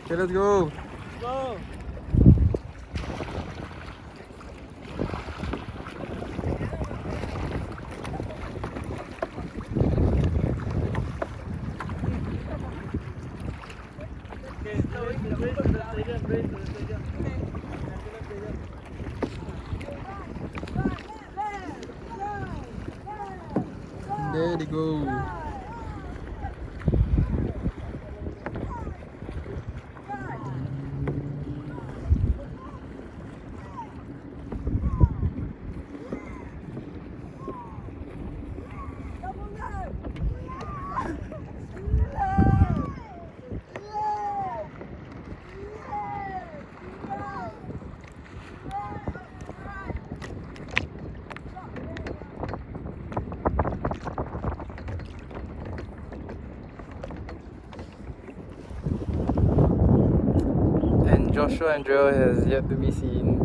Okay, let's go. Go! There they go. And Joshua and Joel has yet to be seen.